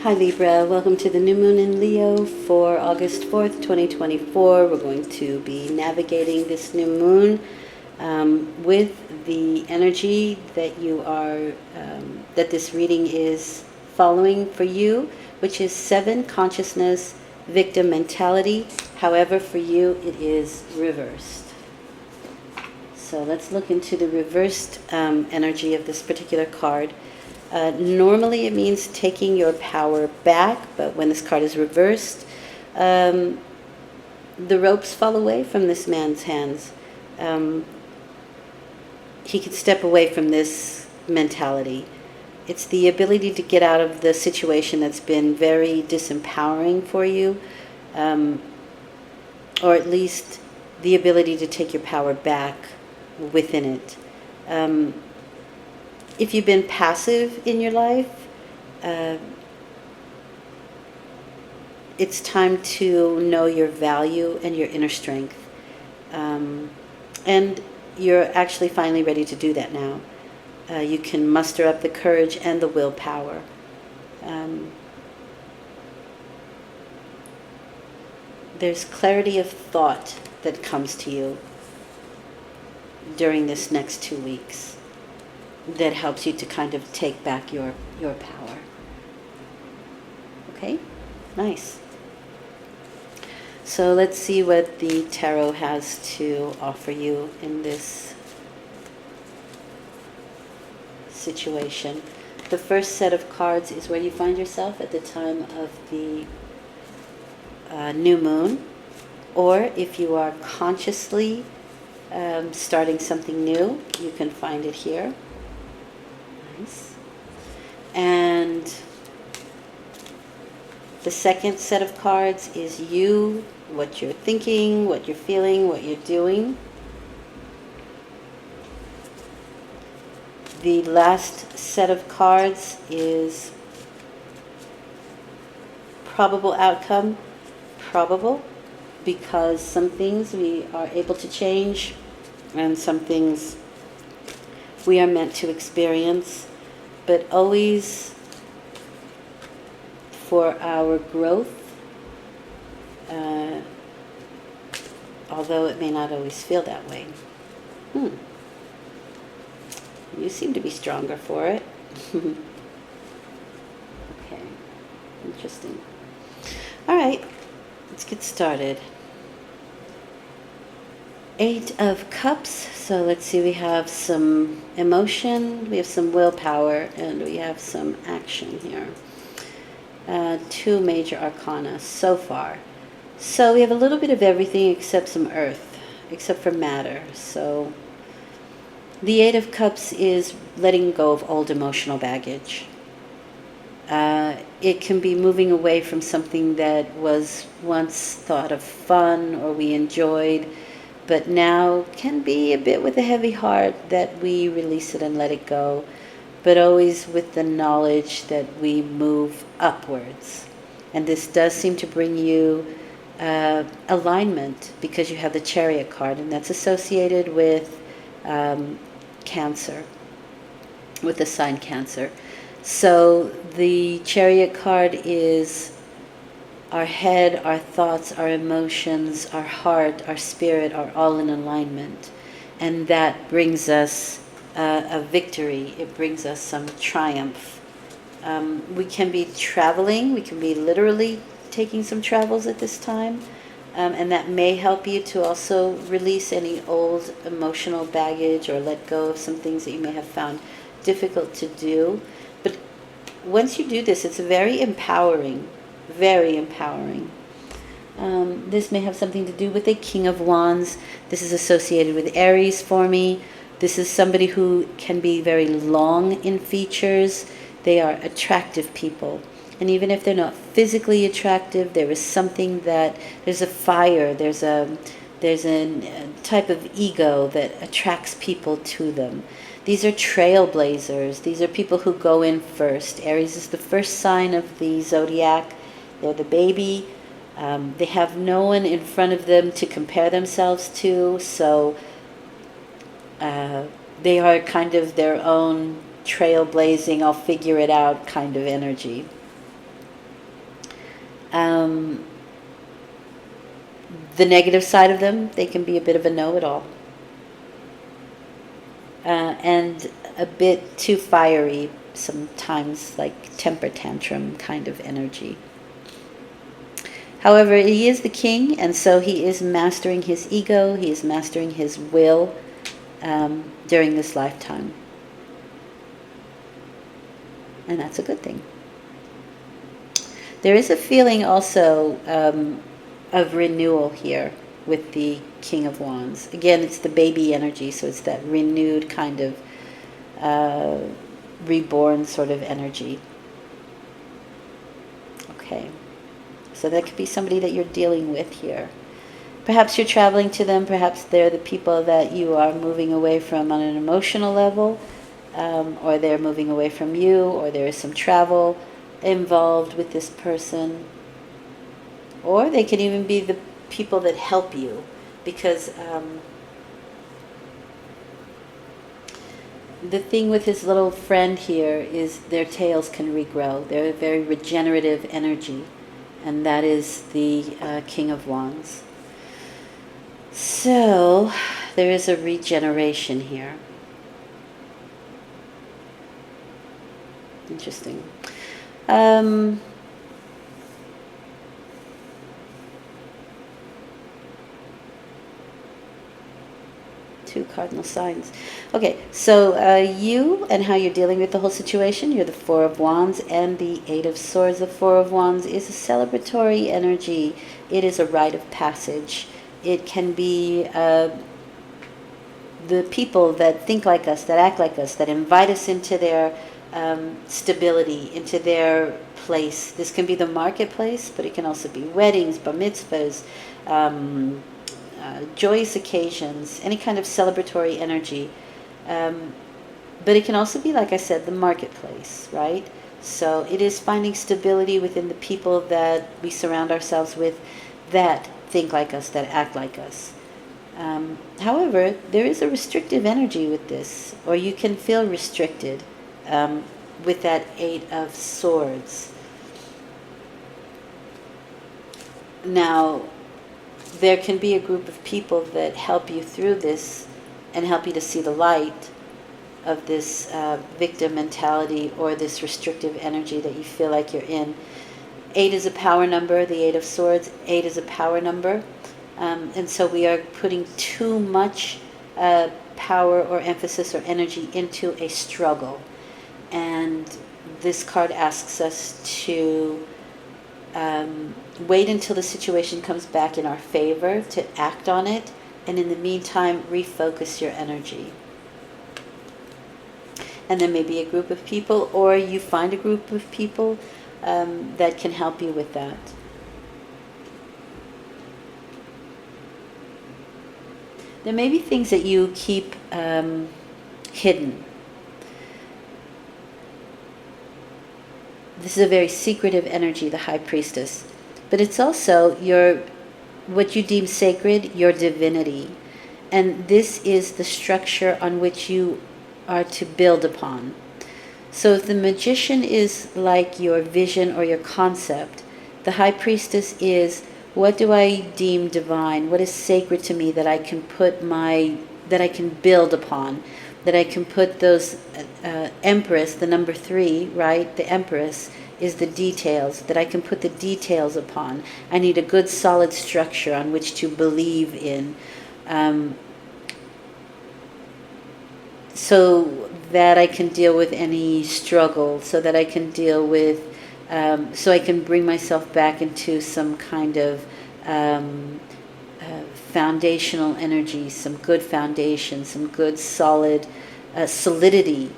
Hi Libra, welcome to the new moon in Leo for August 4th, 2024. We're going to be navigating this new moon with the energy that that this reading is following for you, which is 7 consciousness victim mentality. However, for you it is reversed. So let's look into the reversed energy of this particular card. Normally it means taking your power back, but when this card is reversed, the ropes fall away from this man's hands. He can step away from this mentality. It's the ability to get out of the situation that's been very disempowering for you, or at least the ability to take your power back within it. If you've been passive in your life, it's time to know your value and your inner strength. And you're actually finally ready to do that now. You can muster up the courage and the willpower. There's clarity of thought that comes to you during this next 2 weeks that helps you to kind of take back your power. Okay? Nice. So let's see what the tarot has to offer you in this situation. The first set of cards is where you find yourself at the time of the new moon, or if you are consciously starting something new, you can find it here. Nice. And the second set of cards is you, what you're thinking, what you're feeling, what you're doing. The last set of cards is probable outcome. Probable, because some things we are able to change and some things we are meant to experience, but always for our growth, although it may not always feel that way. You seem to be stronger for it. Okay, interesting. All right, let's get started. 8 of Cups. So let's see, we have some emotion, we have some willpower, and we have some action here. 2 major arcana so far. So we have a little bit of everything except some earth, except for matter. So the 8 of Cups is letting go of old emotional baggage. It can be moving away from something that was once thought of fun or we enjoyed, but now can be a bit with a heavy heart that we release it and let it go, but always with the knowledge that we move upwards. And this does seem to bring you alignment, because you have the Chariot card, and that's associated with Cancer, with the sign Cancer. So the Chariot card is our head, our thoughts, our emotions, our heart, our spirit are all in alignment. And that brings us a victory. It brings us some triumph. We can be traveling. We can be literally taking some travels at this time. And that may help you to also release any old emotional baggage or let go of some things that you may have found difficult to do. But once you do this, it's very empowering. Very empowering. This may have something to do with a King of Wands. This is associated with Aries for me. This is somebody who can be very long in features. They are attractive people. And even if they're not physically attractive, there is something there's a fire, there's a type of ego that attracts people to them. These are trailblazers. These are people who go in first. Aries is the first sign of the zodiac. They're the baby. They have no one in front of them to compare themselves to, so they are kind of their own trailblazing, I'll figure it out kind of energy. Um, the negative side of them, they can be a bit of a know-it-all. And a bit too fiery, sometimes like temper tantrum kind of energy. However, he is the king, and so he is mastering his ego, he is mastering his will during this lifetime. And that's a good thing. There is a feeling also of renewal here with the King of Wands. Again, it's the baby energy, so it's that renewed kind of reborn sort of energy. Okay. So that could be somebody that you're dealing with here. Perhaps you're traveling to them. Perhaps they're the people that you are moving away from on an emotional level, or they're moving away from you, or there is some travel involved with this person. Or they can even be the people that help you, because the thing with his little friend here is their tails can regrow. They're a very regenerative energy, and that is the King of Wands. So there is a regeneration here. Interesting. Two cardinal signs. Okay, so you and how you're dealing with the whole situation. You're the Four of Wands and the Eight of Swords. The Four of Wands is a celebratory energy. It is a rite of passage. It can be the people that think like us, that act like us, that invite us into their stability, into their place. This can be the marketplace, but it can also be weddings, bar mitzvahs, joyous occasions, any kind of celebratory energy. But it can also be, like I said, the marketplace, right? So it is finding stability within the people that we surround ourselves with that think like us, that act like us. However, there is a restrictive energy with this, or you can feel restricted with that Eight of Swords. Now, there can be a group of people that help you through this and help you to see the light of this victim mentality or this restrictive energy that you feel like you're in. 8 is a power number, the Eight of Swords. 8 is a power number. And so we are putting too much power or emphasis or energy into a struggle. And this card asks us to wait until the situation comes back in our favor to act on it, and in the meantime refocus your energy. And there may be a group of people, or you find a group of people that can help you with that. There may be things that you keep hidden. This is a very secretive energy, the High Priestess. But it's also what you deem sacred, your divinity. And this is the structure on which you are to build upon. So if the Magician is like your vision or your concept, the High Priestess is, what do I deem divine? What is sacred to me that I can that I can build upon? That I can put those Empress, the number 3, right? The Empress is the details, that I can put the details upon. I need a good solid structure on which to believe in, so that I can deal with any struggle, so that I can deal with, so I can bring myself back into some kind of foundational energy, some good foundation, some good solid solidity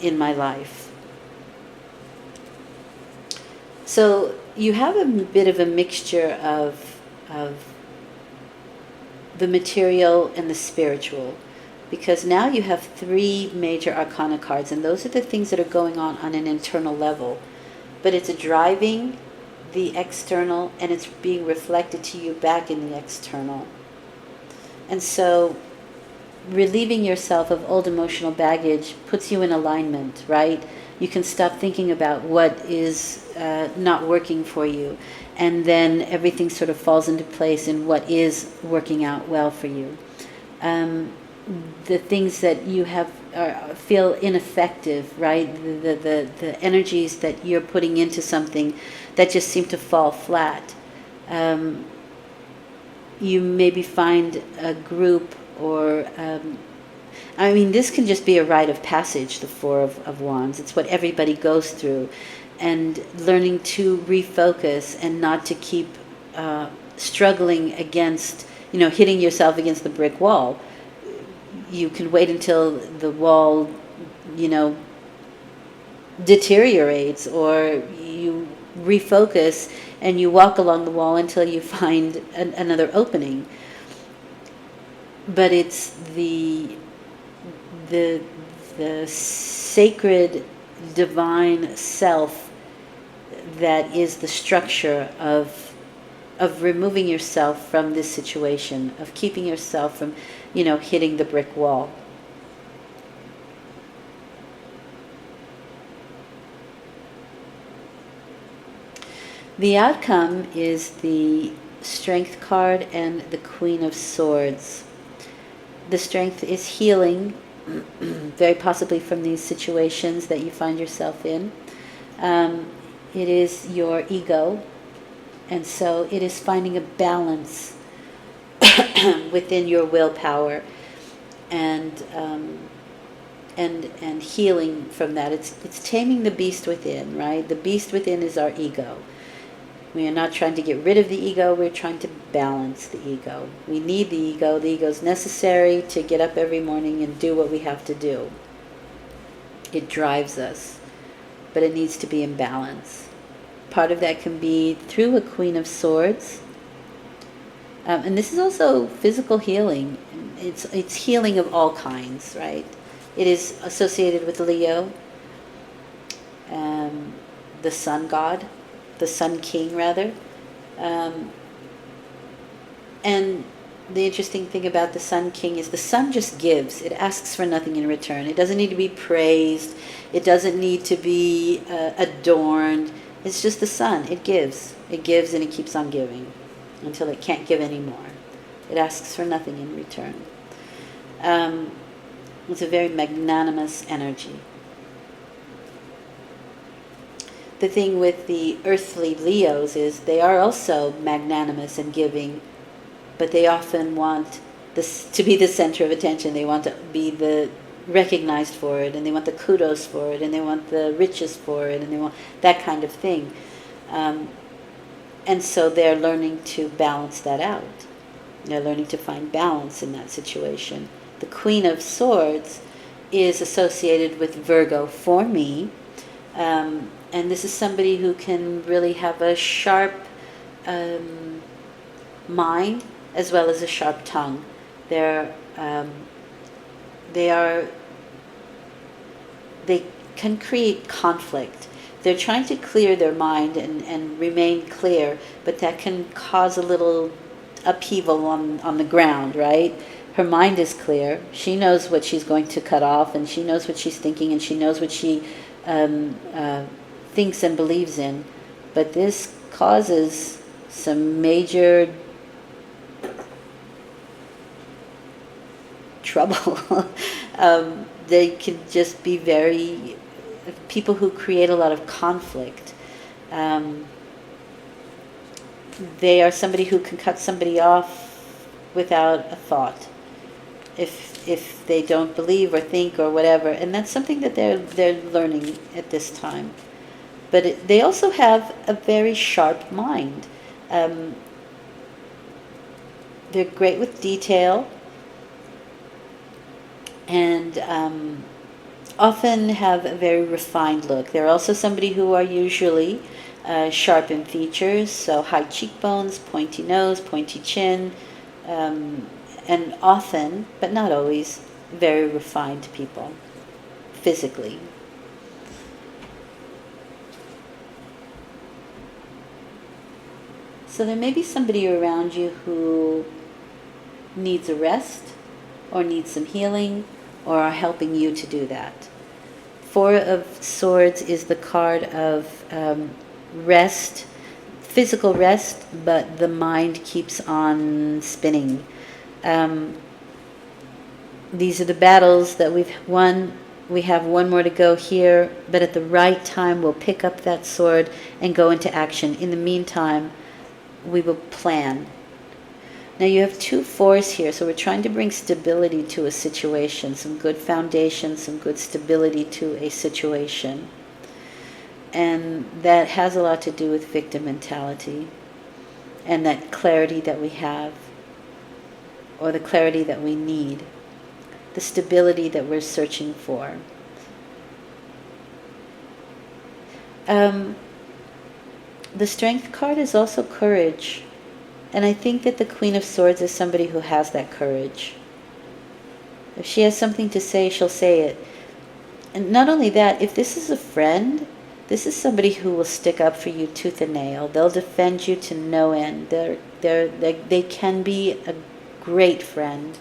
in my life. So you have a bit of a mixture of the material and the spiritual, because now you have 3 major arcana cards, and those are the things that are going on an internal level. But it's driving the external, and it's being reflected to you back in the external. And so relieving yourself of old emotional baggage puts you in alignment, right? You can stop thinking about what is not working for you, and then everything sort of falls into place in what is working out well for you. The things that you have feel ineffective, right? The energies that you're putting into something that just seem to fall flat. You maybe find a group or I mean, this can just be a rite of passage, the Four of Wands. It's what everybody goes through. And learning to refocus and not to keep struggling against, hitting yourself against the brick wall. You can wait until the wall, deteriorates, or you refocus and you walk along the wall until you find another opening. But it's the sacred divine self that is the structure of removing yourself from this situation, of keeping yourself from, hitting the brick wall. The outcome is the Strength card and the Queen of Swords. The Strength is healing, very possibly from these situations that you find yourself in. It is your ego, and so it is finding a balance within your willpower and healing from that. It's taming the beast within, right? The beast within is our ego. We are not trying to get rid of the ego, we're trying to balance the ego. We need the ego. The ego is necessary to get up every morning and do what we have to do. It drives us, but it needs to be in balance. Part of that can be through a Queen of Swords. And this is also physical healing. It's healing of all kinds, right? It is associated with Leo, the sun god, the sun king rather. And the interesting thing about the sun king is the sun just gives. It asks for nothing in return. It doesn't need to be praised. It doesn't need to be adorned. It's just the sun. It gives. It gives and it keeps on giving until it can't give anymore. It asks for nothing in return. It's a very magnanimous energy. The thing with the earthly Leos is they are also magnanimous and giving, but they often want this to be the center of attention. They want to be recognized for it, and they want the kudos for it, and they want the riches for it, and they want that kind of thing. And so they're learning to balance that out. They're learning to find balance in that situation. The Queen of Swords is associated with Virgo for me. And this is somebody who can really have a sharp mind as well as a sharp tongue. They can create conflict. They're trying to clear their mind and remain clear, but that can cause a little upheaval on the ground, right? Her mind is clear. She knows what she's going to cut off, and she knows what she's thinking, and she knows what she thinks and believes in. But this causes some major trouble. They can just be people who create a lot of conflict. They are somebody who can cut somebody off without a thought, if they don't believe or think or whatever, and that's something that they're learning at this time. But they also have a very sharp mind. They're great with detail, and often have a very refined look. They're also somebody who are usually sharp in features, so high cheekbones, pointy nose, pointy chin, and often, but not always, very refined people, physically. So there may be somebody around you who needs a rest, or need some healing or are helping you to do that. Four of Swords is the card of rest, physical rest, but the mind keeps on spinning. These are the battles that we've won. We have one more to go here, but at the right time we'll pick up that sword and go into action. In the meantime, we will plan. Now you have 2 4s here, so we're trying to bring stability to a situation, some good foundation, some good stability to a situation. And that has a lot to do with victim mentality and that clarity that we have, or the clarity that we need, the stability that we're searching for. The Strength card is also courage. And I think that the Queen of Swords is somebody who has that courage. If she has something to say, she'll say it. And not only that, if this is a friend, this is somebody who will stick up for you tooth and nail. They'll defend you to no end. They can be a great friend.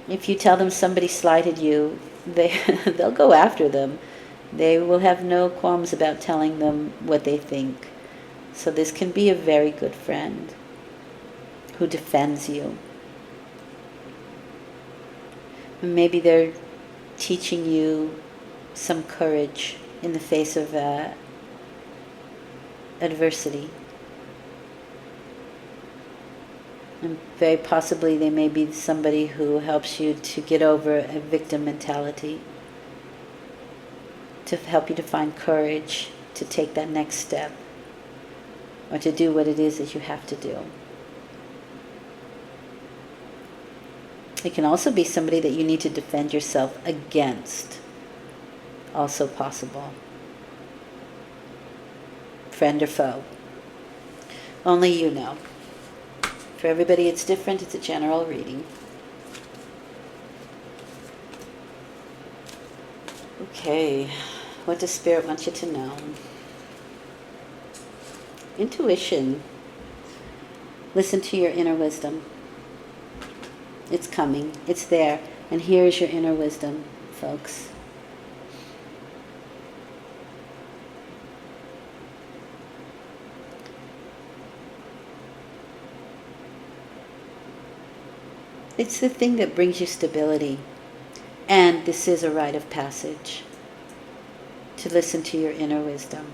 If you tell them somebody slighted you, they'll go after them. They will have no qualms about telling them what they think. So this can be a very good friend who defends you. And maybe they're teaching you some courage in the face of adversity. And very possibly they may be somebody who helps you to get over a victim mentality, to help you to find courage to take that next step, or to do what it is that you have to do. It can also be somebody that you need to defend yourself against. Also possible. Friend or foe. Only you know. For everybody it's different. It's a general reading. Okay. What does Spirit want you to know? Intuition. Listen to your inner wisdom. It's coming. It's there. And here's your inner wisdom, folks. It's the thing that brings you stability. And this is a rite of passage, to listen to your inner wisdom.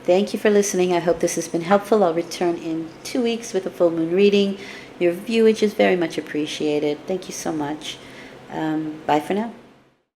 Thank you for listening. I hope this has been helpful. I'll return in 2 weeks with a full moon reading. Your viewage is very much appreciated. Thank you so much. Bye for now.